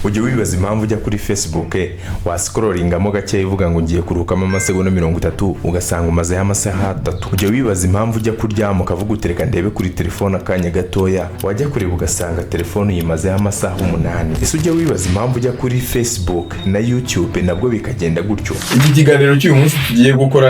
ujye wibaza impamvu ujya kuri Facebook wascrollingamo gake ivuga ngo ngiye kurukamo amasegonda 30 ugasanga umazeho amasaha 3. Ujye wibaza impamvu ujya kuryama ukavuga utereka ndebe kuri telefone akanya gatoya, wajya kureba ugasanga telefone yimazeho amasaha 8. Ese ujye wibaza impamvu ujya kuri Facebook na YouTube nabwo bikagenda gutyo. Iki kiganiro cy'uyu munsi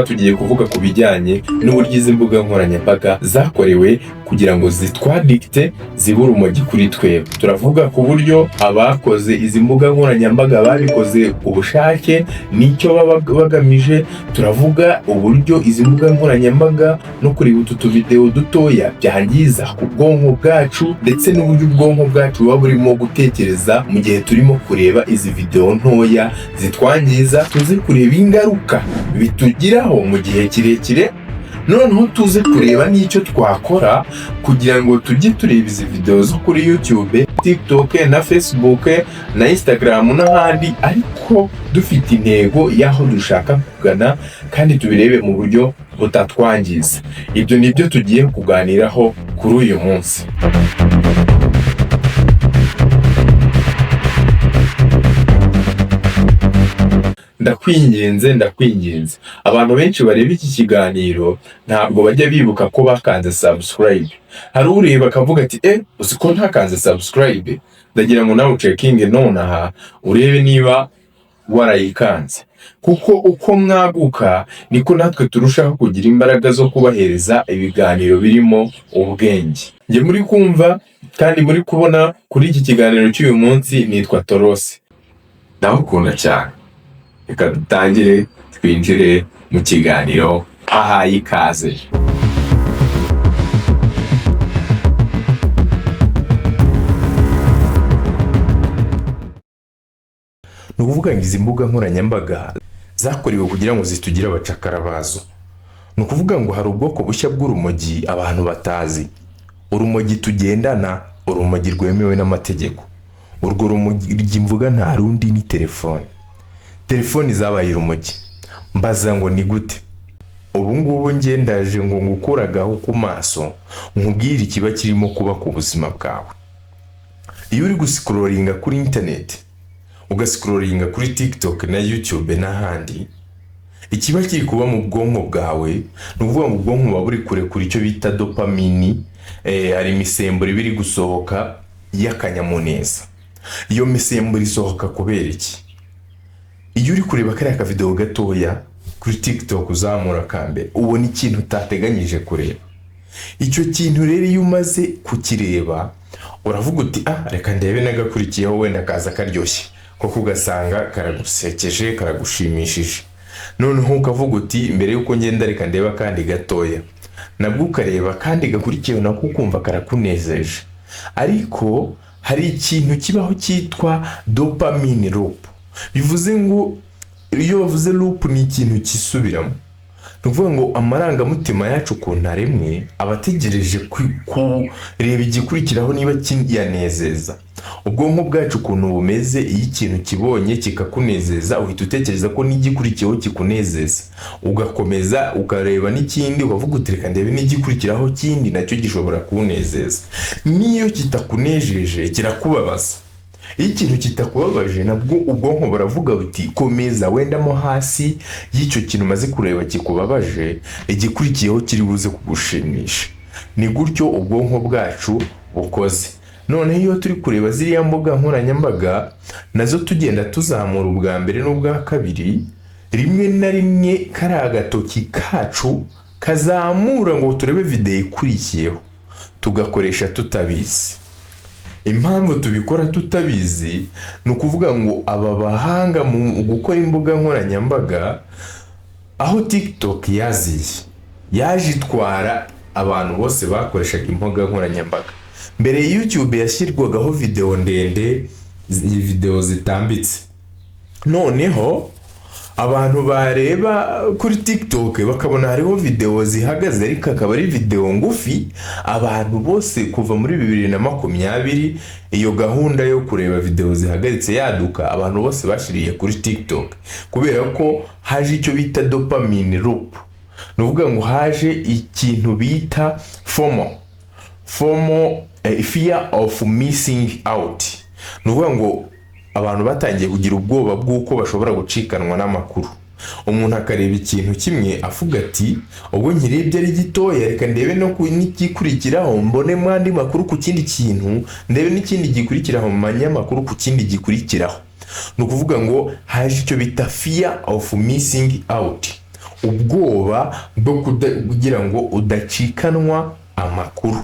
tugiye kuvuga ku bijyanye n'uburyo izi mbuga nkoranyambaga zakorewe kugira ngo zitwadikte zibura urumogi kuri twebwe. Turavuga ku buryo abakoze izi mbuga nkoranyambaga babikoze ubushake n'icyo baba bagamije. Turavuga uburyo izi mbuga nkoranyambaga no kureba utu video dutoya byangiza ku bwonko bwacu, ndetse n'uburyo ubwonko bwacu buba burimo gutekereza mu gihe turimo kureba izi video ntoya zitwangiza. Tuze kureba ingaruka bitugiraho mu gihe kirekire, noneho tuze kureba n'icyo twakora kugira ngo tujye tureba izi video zo kuri YouTube, TikTok na Facebook na Instagram n'ahandi, ariko dufite intego y'aho dushaka kugana kandi tubirebe mu buryo butatwangiza. Ibyo nibyo tugiye kuganiraho kuri uyu munsi. Ndakwinginze abantu benshi bareba iki kiganiro ntabwo bajya bibuka ko bakanze subscribe. Hari ureba akavuga ati uziko ntakanze subscribe. Ndagira ngo nawe checking nonaha urebe niba warayikanze, kuko uko mwaguka niko natwe turushaho kugira imbaraga zo kubahereza ibiganiro birimo ubwenge. Nge muri kumva kandi muri kubona kuri iki kiganiro cy'uyu munsi nitwa Torose. Ndabakunda cyane. Reka dutangire twinjire mu kiganiro ahaye ikaze. Nukuvuga ngo izi mbuga nkoranyambaga zakorewe kugira ngo zitugire abacakara bazo. Nukuvuga ngo hari ubwoko bushya bw'urumogi abantu batazi. Urumogi tugendana, urumogi rwemewe n'amategeko. Urwo rumogi mvuga nta rundi ni telefone. Telefoni zabaye urumogi. Mbaza ngo ni gute? Ubu ngubu ngendaje ngo ngukuragaho ku maso nkubwire ikiba kirimo kuba ku buzima bwawe. Iyo uri guscrollinga kuri internet, ugascrollinga kuri TikTok na YouTube n'ahandi, ikiba kiri kuba mu bwonko bwawe, nuvuga mu bwonko buba buri kure icyo bita dopamine, hari imisemburo biri gusohoka y'akanyamuneza. Iyo misemburo isohoka kubera iki? Iyo uri kureba kariya video gatoya kuri TikTok uzamura kambe, ubona ikintu utateganyije kureba. Icyo kintu rero iyo umaze kukireba uravuga uti reka ndebe nagakurikiyeho wenda kaza karyoshye, koko ugasanga karagusekeje karagushimishije. Noneho ukavuga uti mbere yuko ngenda reka ndeba kandi gatoya, nabwo ukareba kandi gakurikiyeho nako ukumva karakunezeje. Ariko hari ikintu kibaho cyitwa dopamine loop. Bivuze ngo iyo bavuze loop ni ikintu kisubiramo. Nuvuga ngo amarangamutima yacu ku ntaremwe abategereje kureba igikurikiraho niba kinyanezeza. Ubwonko bwacu ukuntu bumeze, iyo ikintu kibonye kikakunezeza uhita utekereza ko n'igikurikiyeho kikunezeza, ugakomeza ukareba n'ikindi ukavuga uti reka ndebe n'igikurikiraho kindi nacyo gishobora kunezeza. Niyo kitakunejeje kirakubabaza. Iyo ikintu kitakubabaje nabwo ubwonko buravuga buti komeza wendamo hasi y'icyo kintu maze kureba kikubabaje, igikurikiyeho kiri buze kugushimisha. Ni gutyo ubwonko bwacu bukoze. None iyo turi kureba ziriya mbuga nkoranyambaga nazo tugenda tuzamura ubwa mbere n'ubwa kabiri, rimwe na rimwe kari agatoki kacu kazamura ngo turebe video ikurikiyeho, tugakoresha tutabizi. Impamvu tubikora tutabizi ni ukuvuga ngo aba bahanga mu gukora imbuga nkoranyambaga, aho TikTok yaje itwara abantu bose bakoreshaga imbuga nkoranyambaga. Mbere YouTube yashyirwagaho video ndende, video zitambitse. Noneho abantu bareba kuri TikTok bakabona hariho video zihagaze ariko akaba ari video ngufi. Abantu bose kuva muri 2020 iyo gahunda yo kureba video zihagaritse yaduka, abantu bose bashiriye kuri TikTok kubera ko haje icyo bita dopamine loop. Nuvuga ngo haje ikintu bita FOMO, fear of missing out. Nuvuga ngo abantu batangiye kugira ubwoba bw'uko bashobora gucikanwa n'amakuru. Umuntu akareba ikintu kimwe avuga ati ubwo nkirebye ari gitoya reka ndebe no n'igikurikiraho mbonemo andi makuru ku kindi kintu, ndebe n'ikindi gikurikiraho mu manyamakuru ku kindi gikurikiraho. Ni ukuvuga ngo haje icyo bita fear of missing out, ubwoba bwo kugira ngo udacikanwa amakuru.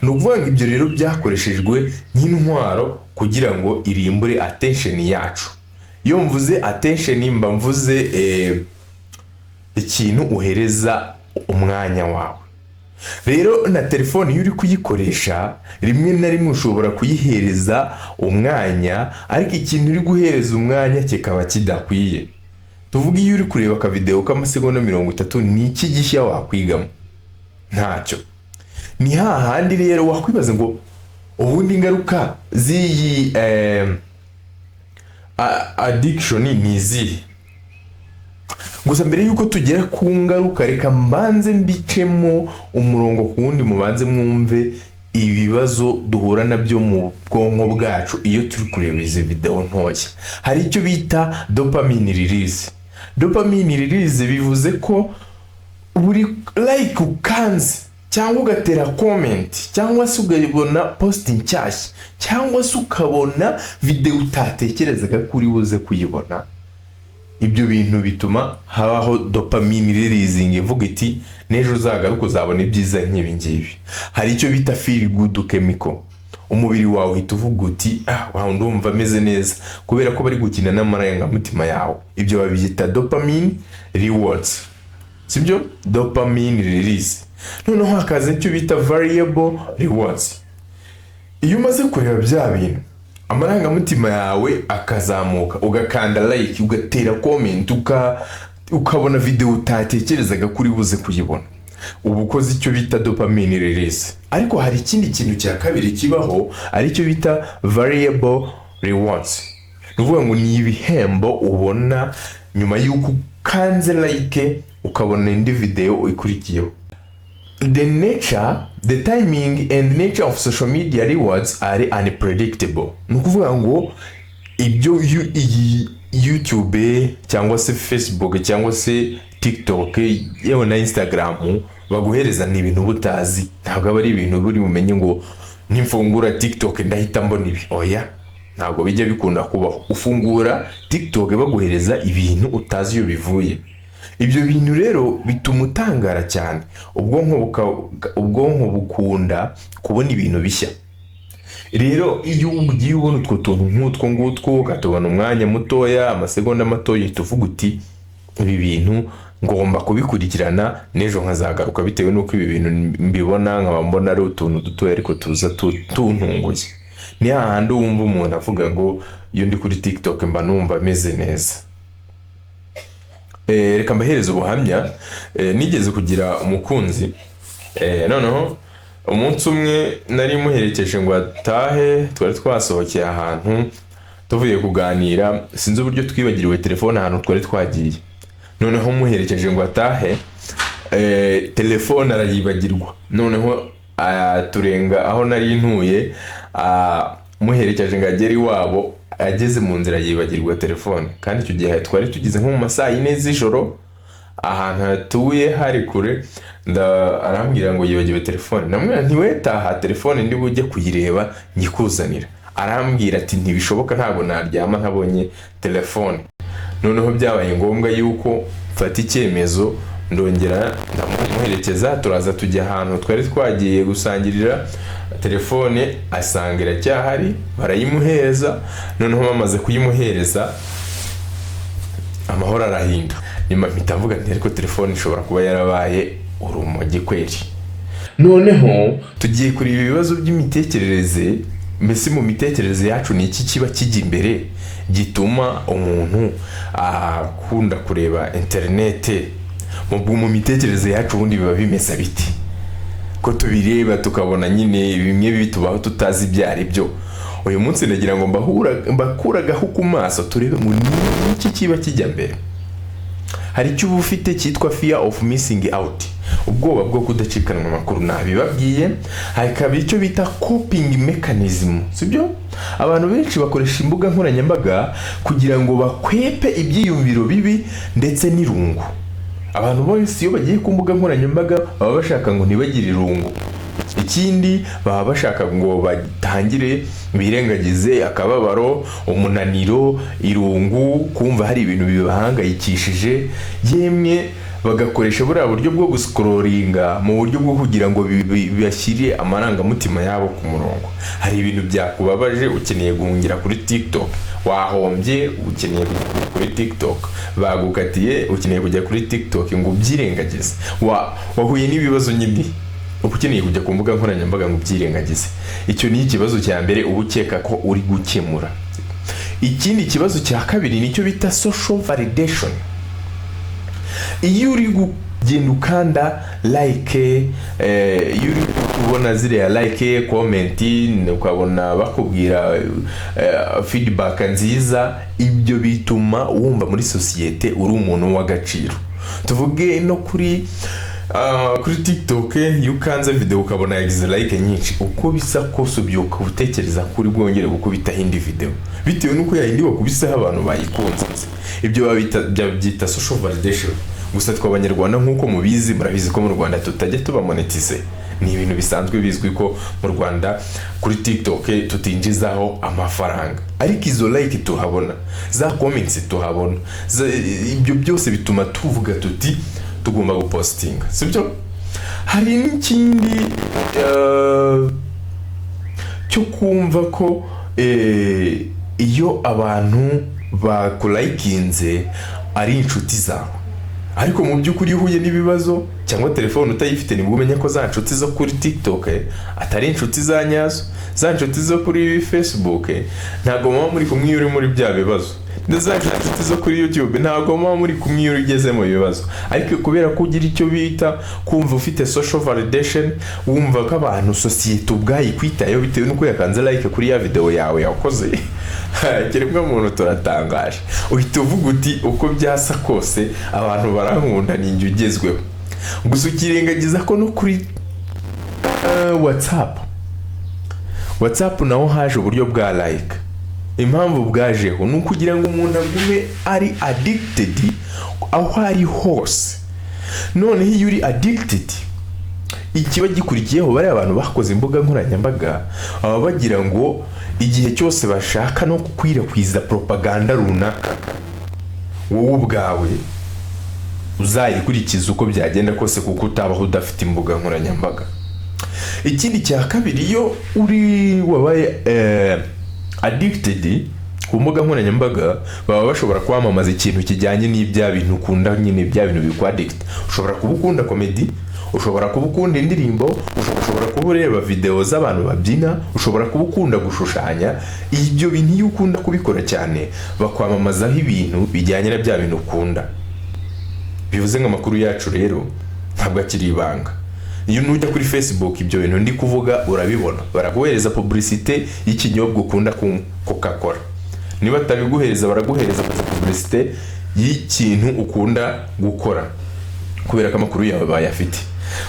Ni ukuvuga ngo ibyo rero byakoreshejwe nk'intwaro kugira ngo irimbure attention yacu. Iyo mvuze attention mba mvuze ikintu uhereza umwanya wawe. Rero na telefone iyo uri kuyikoresha rimwe na rimwe ushobora kuyihereza umwanya, ariko ikintu uri guhereza umwanya kikaba kidakwiye. Tuvuga iyo uri kureba ka video k'amasegonda 30 ni iki gishya wakwigamo? Ntacyo. Ni hahandi rero wakwibaza ngo ubundi ingaruka z'iyi addiction ni izihe? Gusa mbere yuko tugera ku ngaruka reka mbanze mbicemo umurongo ku wundi mubanze mwumve ibibazo duhura nabyo mu bwonko bwacu iyo turi kureba izi video ntoya. Hari icyo bita dopamine release. Dopamine release bivuze ko buri like ukanze cyangwa ugatera comment cyangwa se ukabona post nshyashya cyangwa se ukabona video utatekerezaga kuri buze kuyibona, ibyo bintu bituma habaho dopamine releasing ivuga iti nejo uzagaruka uzabona ibyiza nk'ibi ngibi. Hari icyo bita feel good chemical. Umubiri wawe uhita uvuga uti wow ndumva ameze neza kubera ko bari gukina n'amarangamutima yawe. Ibyo babyita dopamine rewards, sibyo? Dopamine release. Noneho hakaza icyo bita variable rewards. Iyo umaze kureba bya bintu amarangamutima yawe akazamuka, ugakanda like, ugatera comment, ukabona video utatekerezaga kuri buze kuyibona, ubu ukoze icyo bita dopamine release. Ariko hari ikindi kintu cya kabiri kibaho ari cyo bita variable rewards. Nuvuga ngo ni ibihembo ubona nyuma y'uko kanze like ukabona indi video ikurikiyeho. The nature, the timing and nature of social media rewards are unpredictable. Nukuvuga ngo ibyo YouTube cyangwa se Facebook cyangwa se TikTok yewe na Instagram baguhereza ni ibintu butazi. Ntabwo ari ibintu buri bumenye ngo nimfungura TikTok ndahita mbona ibi. Oya, ntabwo bijya bikunda kubaho. Ufungura TikTok baguhereza ibintu utazi iyo bivuye. Ibyo bintu rero bituma utangara cyane, ubwonko bukunda kubona ibintu bishya. Rero iyo ugiye ubona utwo tuntu nk'utwo ngutwo ukatubona umwanya mutoya, amasegonda matoya, tuvuga uti ibi bintu ngomba kubikurikirana nejo nkazagaruka bitewe nuko ibi bintu mbibona nkaba mbona ari utuntu dutoya ariko tuza tuntunguye. Ni hahandi wumva umuntu avuga ngo iyo ndi kuri TikTok mba numva ameze neza. Reka mbahereza ubuhamya. Nigeze kugira umukunzi, noneho umunsi umwe nari muherekeje ngo atahe, twari twasohokeye ahantu tuvuye kuganira, sinzi uburyo twibagiriwe telefone ahantu twari twagiye. Noneho muherekeje ngo atahe, telefone arayibagirwa. Noneho turenga aho nari ntuye, muherekeje ngo agere iwabo, ageze mu nzira yibagirwa telefone. Kandi icyo gihe twari tugize nko mu masaa 4 z'ijoro, ahantu hatuye hari kure. Arambwira ngo yibagiwe telefone. Namwe ntiwetaha telefone ndi bujye kuyireba nyikuzanira. Arambwira ati ntibishoboka, ntabwo naryama ntabonye telefone. Noneho byabaye ngombwa yuko mfata icyemezo, ndongera ndamuherekeza, turaza tujya ahantu twari twagiye gusangirira. Telefone asangira cyahari, barayimuhereza. Noneho bamaze kuyimuhereza amahoro arahinda. Nyuma mpita mvuga nti ariko telefone ishobora kuba yarabaye urumogi kweri. Noneho tugiye kuri ibibazo by'imitekerereze. Mbese mu mitekerereze yacu ni iki kiba kijya imbere gituma umuntu akunda kureba internet? Mu mitekerereze yacu ubundi biba bimeze biti ko tubireba tukabona nyine bimwe bitubaho tutazi byari byo. Uyu munsi ndagira ngo mbakuragaho ku maso turebe mu iki kiba kijya mbere. hari icyo uba ufite cyitwa fear of missing out, ubwoba bwo kudacikanwa amakuru. Nabibabwiye. Hakaba icyo bita coping mechanism, sibyo? Abantu benshi bakoresha imbuga nkoranyambaga kugira ngo bakwepe ibyiyumviro bibi ndetse n'irungu. Abantu bose iyo bagiye ku mbuga nkoranyambaga baba bashaka ngo ntibagire irungu. Ikindi baba bashaka ngo batangire birengagize akababaro, umunaniro, irungu, kumva hari ibintu bibahangayikishije, yemwe bagakoresha buriya buryo bwo guscrollinga mu buryo bwo kugira ngo bibashyire amarangamutima yabo ku murongo. Hari ibintu byakubabaje ukeneye guhungira kuri TikTok, wahombye ukeneye kujya kuri TikTok, bagukatiye ukeneye kujya kuri TikTok ngo ubyirengagize, wahuye n'ibibazo nyine ukeneye kujya ku mbuga nkoranyambaga ngo ubyirengagize. Icyo ni ikibazo cya mbere uba ukeka ko uri gukemura. Ikindi kibazo cya kabiri nicyo bita social validation. Iyo uri kugenda ukanda like, iyo uri kubona ziriya like, comment, ukabona bakubwira feedback nziza, ibyo bituma wumva muri societe uri umuntu w'agaciro. Tuvuge no kuri TikTok, iyo ukanze video ukabona yagize like nyinshi, uko bisa kose ubyuka utekereza kuri bwongere gukubita indi video bitewe nuko yayindi wakubiseho abantu bayikunze. Ibyo byita social validation. Gusa tw'Abanyarwanda nk'uko mubizi, murabizi ko mu Rwanda tutajya tuba monetize. Ni ibintu bisanzwe bizwi ko mu Rwanda kuri TikTok tutinjizaho amafaranga, ariko izo like tuhabona, za comments tuhabona, ibyo byose bituma tuvuga tuti tugomba gupostinga, sibyo? Hari n'ikindi cyo kumva ko iyo abantu bakulayikinze ari inshuti zawe, ariko mu by'ukuri uhuye n'ibibazo cyangwa telefone utayifite nibwo umenya ko za nshuti zo kuri TikTok atari inshuti za nyazo. Za nshuti zo kuri Facebook ntago muba muri kumwe uri muri bya bibazo, za nshuti zo kuri YouTube ntago muba muri kumwe uri ugeze mu bibazo. Ariko kubera ko ugira icyo bita kumva ufite social validation, wumva ko abantu societe ubwayi kwitayo bitewe nuko yakanze like kuri ya video yawe yakoze, kiremwa muntu turatangaje, uhita uvuga uti uko byasa kose abantu barankunda ninjye ugezweho. Gusa ukirengagiza ko no kuri WhatsApp naho haje uburyo bwa like. Impamvu bwajeho ni ukugira ngo umuntu agume ari addicted aho ari hose. None iyo uri addicted, ikiba gikurikiyeho bari abantu bakoze imbuga nkoranyambaga aba bagira ngo igihe cyose bashaka no kukwirakwiza propaganda runaka, wowe ubwawe uzayikurikiza uko byagenda kose kuko utabaho udafite imbuga nkoranyambaga. Ikindi cya kabiri, iyo uri wabaye addicted ku mbuga nkoranyambaga, baba bashobora kwamamaza ikintu kijyanye n'ibya bintu ukunda, nyine bya bintu bikwa addict. Ushobora kuba ukunda comedy, ushobora kuba ukunda indirimbo, ushobora kuba ureba video z'abantu babyina, ushobora kuba ukunda gushushanya. Ibyo bintu iyo ukunda kubikora cyane bakwamamazaho ibintu bijyanye na bya bintu ukunda. Bivuze nk'amakuru yacu rero ntabwo akiri ibanga. Iyo nujya kuri Facebook ibyo bintu ndi kuvuga urabibona, baraguhereza publicité y'ikinyobwa ukunda Coca-Cola. Niba tabiguhereza baraguhereza publicité y'ikintu ukunda gukora, kubera ko amakuru yawe bayafite.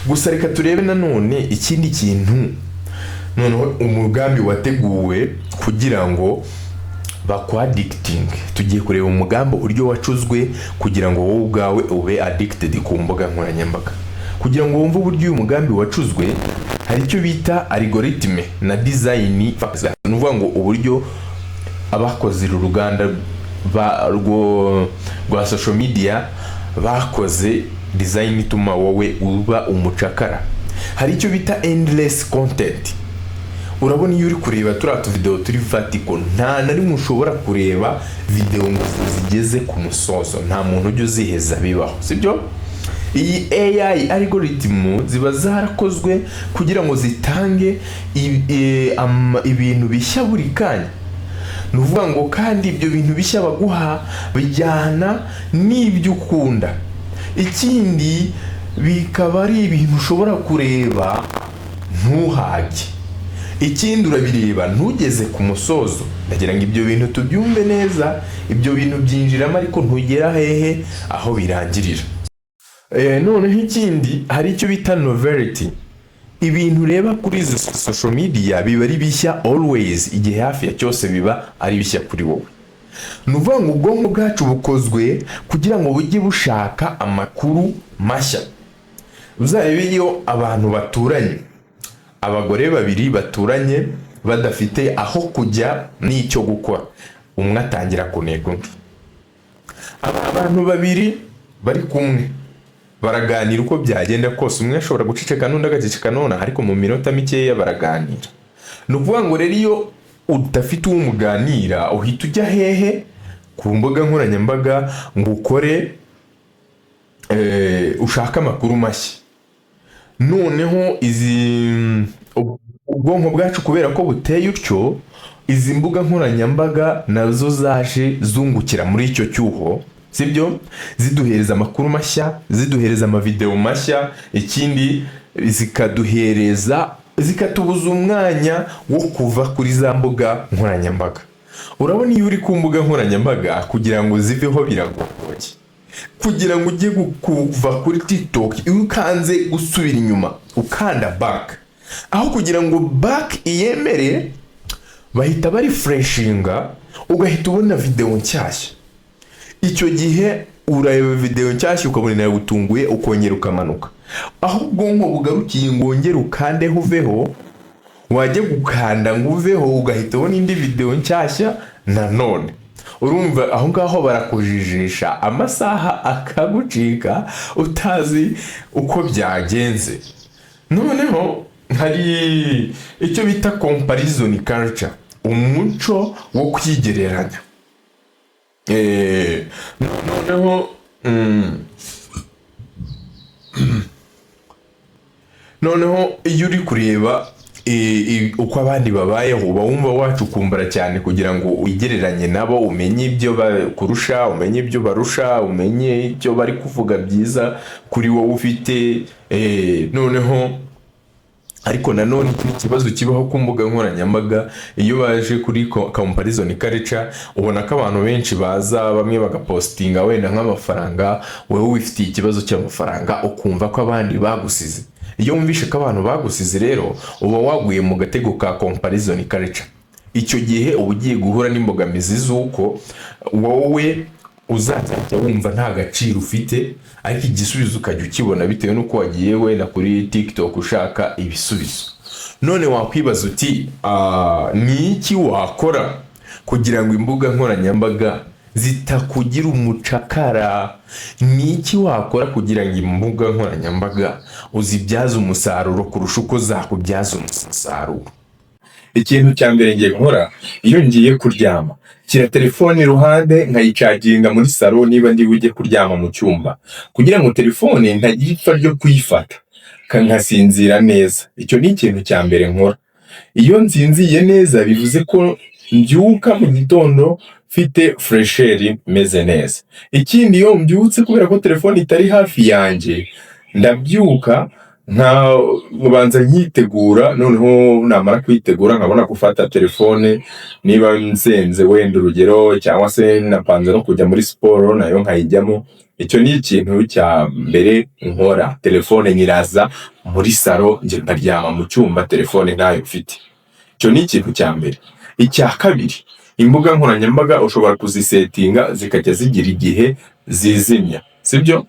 Gusa reka turebe nanone ikindi kintu, noneho umugambi wateguwe kugira ngo bakwadicting. Tugiye kureba umugambi uryo wacuzwe kugira ngo wowe ubwawe ube addicted ku mbuga nkoranyambaga. Kugira ngo wumve uburyo uyu mugambi wacuzwe, hari icyo bita algoritme na design. Nuvuga ngo uburyo abakoze uruganda rwa social media bakoze design ituma wowe uba umucakara. Hari icyo bita endless content. Urabona iyo uri kureba turatu video turi vertical, nta na rimwe ushobora kureba video ngo zigeze ku musozo, nta muntu ujye uziheza bibaho, sibyo? Iyi AI algorithm ziba zarakozwe kugira ngo zitange ibintu bishya buri kanya. Nuvuga ngo kandi ibyo bintu bishya baguha bijyana n'ibyo ukunda. Ikindi bikaba ari ibintu ushobora kureba ntuhage. Ikindi urabireba ntugeze ku musozo. ndagira ngo ibyo bintu tubyumve neza, ibyo bintu byinjiramo ariko ntugera hehe aho birangirira. Noneho ikindi, hari icyo bita novelty. Ibintu ureba kuri izi social media biba ari bishya always, igihe hafi ya cyose biba ari bishya kuri wowe. Ni ukuvuga ngo ubwonko bwacu bukozwe kugira ngo bujye bushaka amakuru mashya. Uzarebe iyo abantu baturanye, abagore babiri baturanye badafite aho kujya n'icyo gukora, umwe atangira kuneka undi. Abantu babiri bari kumwe baraganira uko byagenda kose, umwe ashobora guceceka n'undi agaceceka none, ariko mu minota mikeya baraganira. Ni ukuvuga ngo rero iyo udafite uwo muganira uhita ujya hehe ku mbuga nkoranyambaga ngo ukore ushaka amakuru mashya. Noneho ubwonko bwacu kubera ko buteye utyo, izi mbuga nkoranyambaga nazo zaje zungukira muri icyo cyuho, sibyo? Ziduhereza amakuru mashya, ziduhereza amavideo mashya, ikindi zikatubuza umwanya wo kuva kuri za mbuga nkoranyambaga. Urabona iyo uri ku mbuga nkoranyambaga kugira ngo ziveho biragoye. Kugira ngo ujye kuva kuri TikTok iyo ukanze gusubira inyuma ukanda back, aho kugira ngo back iyemere bahita bari freshinga, ugahita ubona video nshyashya. Icyo gihe urareba video nshyashya ukabona yagutunguye, ukongera ukamanuka. Aho ubwonko bugarukiye ngo wongere ukandeho uveho, wajya gukanda ngo uveho ugahita ubona indi video nshyashya nanone. Urumva aho ngaho barakujijisha, amasaha akagucika utazi uko byagenze. Noneho hari icyo bita comparison culture, umuco wo kwigereranya. Noneho iyo uri kureba uko abandi babayeho uba wumva wacukumbura cyane kugira ngo wigereranye nabo, umenye ibyo bakurusha, umenye ibyo barusha, umenye ibyo bari kuvuga byiza kuri wowe ufite. Noneho ariko nanone ikibazo kibaho ku mbuga nkoranyambaga, iyo baje kuri comparison culture ubona ko abantu benshi baza, bamwe bagapostinga wenda nk'amafaranga, wowe wifitiye ikibazo cy'amafaranga ukumva ko abandi bagusize. Iyo wumvishe ko abantu bagusize rero uba waguye mu gatego ka comparison culture. Icyo gihe uba ugiye guhura n'imbogamizi z'uko wowe uzajya wumva nta gaciro ufite, ariko igisubizo ukajya ukibona bitewe n'uko wagiye wenda kuri TikTok ushaka ibisubizo. None wakwibaza uti ni iki wakora kugira ngo imbuga nkoranyambaga zitakugira umucakara? Ni iki wakora kugira ngo imbuga nkoranyambaga uzibyaze umusaruro kurusha uko zakubyaza umusaruro? Ikintu cya mbere ngiye nkora, iyo ngiye kuryama kira telefone iruhande nkayicaginga muri salo niba ndi bujye kuryama mu cyumba, kugira ngo telefone ntagipfa ryo kuyifata nkasinzira neza. Icyo ni ikintu cya mbere nkora. Iyo nzinziye neza bivuze ko mbyuka mu gitondo mfite fresheri meze neza. Ikindi, iyo mbyutse kubera ko telefone itari hafi yanjye, ndabyuka nkabanza nyitegura, noneho namara kwitegura nkabona gufata telefone niba nsenze wenda urugero, cyangwa se napanze no kujya muri siporo nayo nkayijyamo. Icyo ni ikintu cya mbere nkora. Telefone nyiraza muri salo, nje ndaryama mu cyumba telefone ntayo mfite. Icyo ni ikintu cya mbere. Icya kabiri, imbuga nkoranyambaga ushobora kuzisetinga zikajya zigira igihe zizimya, sibyo?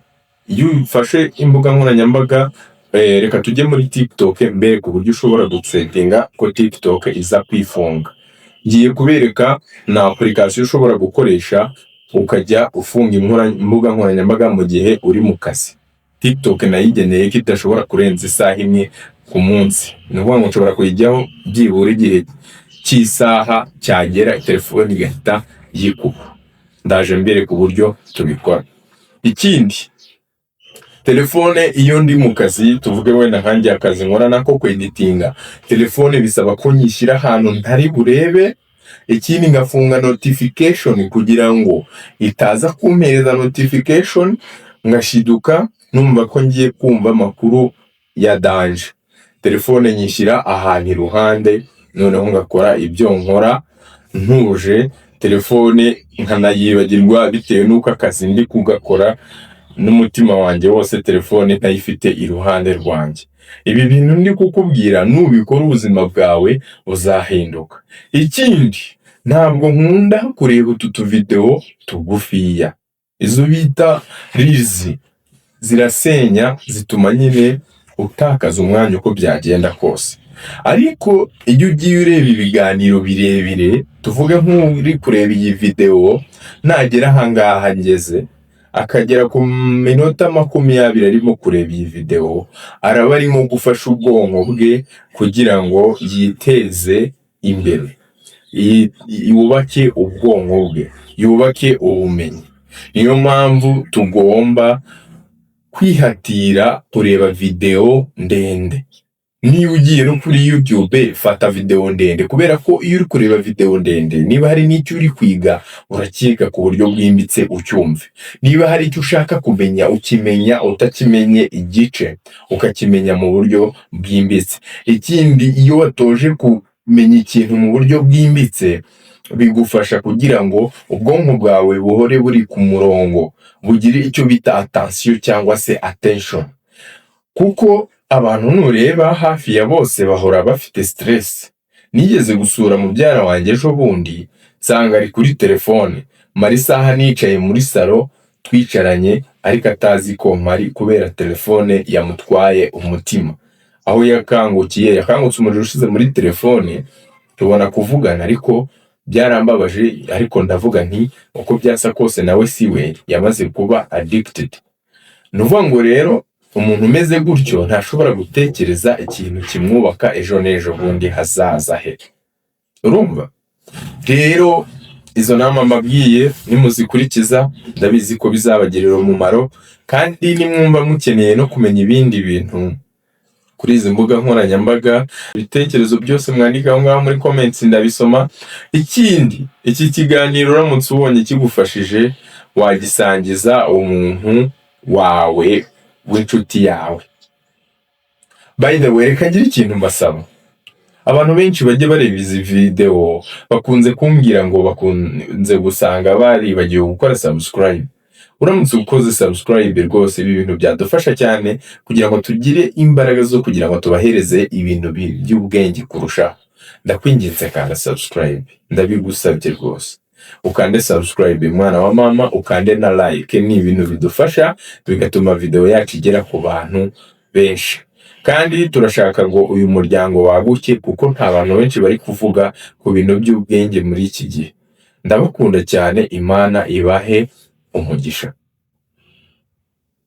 Iyo ufashe imbuga nkoranyambaga, reka tujye muri TikTok mbere ku buryo ushobora gusetinga ko TikTok iza kwifunga. Ngiye kubereka na application ushobora gukoresha ukajya ufunga imbuga nkoranyambaga mu gihe uri mu kazi. TikTok nayigeneye ko idashobora kurenza isaha imwe ku munsi. Ni ukuvuga ngo ushobora kuyijyaho byibura igihe cy'isaha cyagera telefone igahita yikuba. Ndaje mbere ku buryo tubikora. Ikindi, telefone iyo ndi mu kazi, tuvuge wenda nkanjye akazi nkora nako kweditinga, telefone bisaba ko nyishyira ahantu ntari burebe. Ikindi, ngafunga notification kugira ngo itaza kumpereza notification ngashiduka numva ko ngiye kumva amakuru ya danger. Telefone nyishyira ahantu iruhande, noneho ngakora ibyo nkora ntuje, telefone nkanayibagirwa bitewe n'uko akazi ndi kugakora n'umutima wanjye wose, telefone ntayifite iruhande rwanjye. Ibi bintu ndi kukubwira nubikora ubuzima bwawe buzahinduka. Ikindi, ntabwo nkunda kureba utu tuvideo tugufiya, izo bita reels, zirasenya, zituma nyine utakaza umwanya uko byagenda kose. Ariko iyo ugiye ureba ibiganiro birebire, tuvuge nk'uri kureba iyi video, nagera ahangaha ngeze akagera ku minota 20 arimo kureba iyi video, araba arimo gufasha ubwonko bwe kugira ngo yiteze imbere, yubake ubwonko bwe, yubake ubumenyi. Niyo mpamvu tugomba kwihatira kureba video ndende. Niba ugiye no kuri YouTube, fata video ndende, kubera ko iyo uri kureba video ndende, niba hari n'icyo uri kwiga urakiga ku buryo bwimbitse ucyumve. Niba hari icyo ushaka kumenya ukimenya, utakimenye igice ukakimenya mu buryo bwimbitse. Ikindi, iyo watoje kumenya ikintu mu buryo bwimbitse, bigufasha kugira ngo ubwonko bwawe buhore buri ku murongo, bugire icyo bita attention cyangwa se attention. Kuko abantu nureba hafi ya bose bahora bafite stress. Nigeze gusura mubyara wanjye ejo bundi, nsanga ari kuri telefone, mara isaha nicaye muri salo twicaranye, ariko atazi ko mpari kubera telefone yamutwaye umutima. Aho yakangutse umuriro ushize muri telefone, tubona kuvugana, ariko byarambabaje, ariko ndavuga nti uko byasa kose nawe siwe yamaze kuba addicted. Nuvuga ngo rero umuntu umeze gutyo ntashobora gutekereza ikintu kimwubaka ejo n'ejo bundi hazaza he. Urumva? Rero izo nama mbabwiye nimuzikurikiza, ndabizi ko bizabagirira umumaro, kandi nimwumva mukeneye no kumenya ibindi bintu kuri izi mbuga nkoranyambaga, ibitekerezo byose mwandika aho ngaho muri comments ndabisoma. Ikindi, iki kiganiro uramutse ubonye kigufashije, wagisangiza umuntu wawe w'inshuti yawe. By the way, reka ngira ikintu mbasaba. Abantu benshi bajye bareba izi video bakunze kumbwira ngo bakunze gusanga baribagiwe gukora subscribe. Uramutse ukoze subscribe rwose, ibi bintu byadufasha cyane kugira ngo tugire imbaraga zo kugira ngo tubahereze ibintu by'ubwenge kurusha. Ndakwinginze kanda subscribe, ndabigusabye rwose. Ukande subscribe mwana wa mama, ukande na like, ni ibintu bidufasha bigatuma video yacu igera ku bantu benshi. Kandi turashaka ngo uyu muryango waguke, kuko nta bantu benshi bari kuvuga ku bintu by'ubwenge muri iki gihe. Ndabakunda cyane, Imana ibahe umugisha.